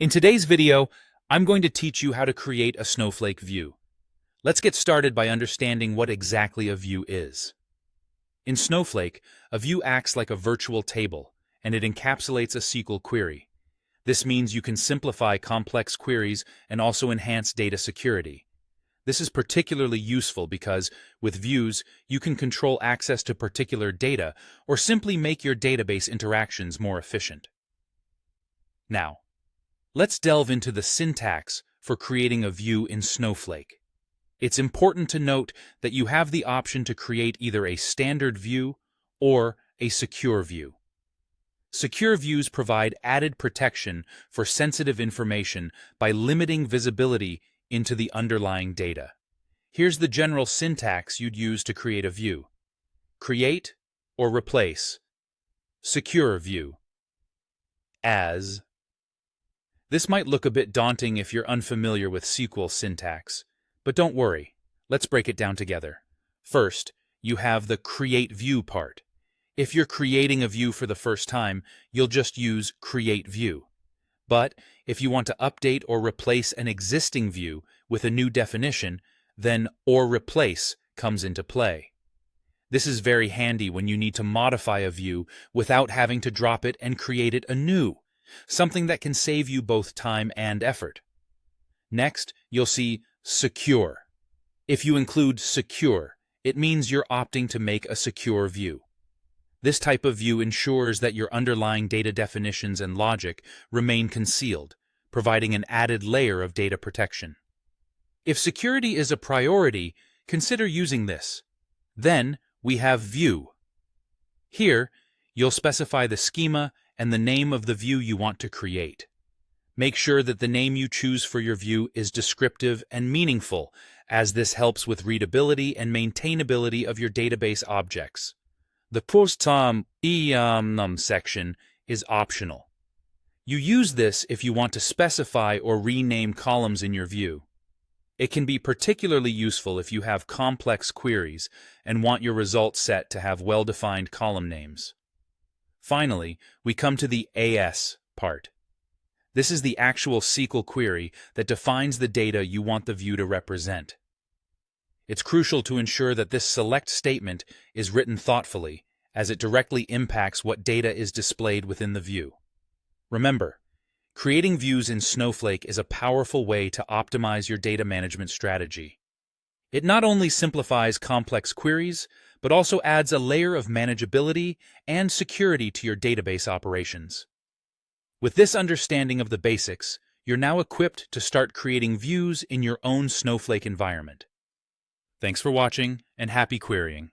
In today's video, I'm going to teach you how to create a Snowflake view. Let's get started by understanding what exactly a view is. In Snowflake, a view acts like a virtual table, and it encapsulates a SQL query. This means you can simplify complex queries and also enhance data security. This is particularly useful because, with views, you can control access to particular data or simply make your database interactions more efficient. Now, let's delve into the syntax for creating a view in Snowflake. It's important to note that you have the option to create either a standard view or a secure view. Secure views provide added protection for sensitive information by limiting visibility into the underlying data. Here's the general syntax you'd use to create a view. Create or replace. Secure view. As. This might look a bit daunting if you're unfamiliar with SQL syntax, but don't worry, let's break it down together. First, you have the create view part. If you're creating a view for the first time, you'll just use create view. But if you want to update or replace an existing view with a new definition, then or replace comes into play. This is very handy when you need to modify a view without having to drop it and create it anew, something that can save you both time and effort. Next, you'll see secure. If you include secure, it means you're opting to make a secure view. This type of view ensures that your underlying data definitions and logic remain concealed, providing an added layer of data protection. If security is a priority, consider using this. Then we have view. Here, you'll specify the schema and the name of the view you want to create. Make sure that the name you choose for your view is descriptive and meaningful, as this helps with readability and maintainability of your database objects. The post-time section is optional. You use this if you want to specify or rename columns in your view. It can be particularly useful if you have complex queries and want your result set to have well-defined column names. Finally, we come to the AS part. This is the actual SQL query that defines the data you want the view to represent. It's crucial to ensure that this select statement is written thoughtfully, as it directly impacts what data is displayed within the view. Remember, creating views in Snowflake is a powerful way to optimize your data management strategy. It not only simplifies complex queries, but also adds a layer of manageability and security to your database operations. With this understanding of the basics, you're now equipped to start creating views in your own Snowflake environment. Thanks for watching, and happy querying.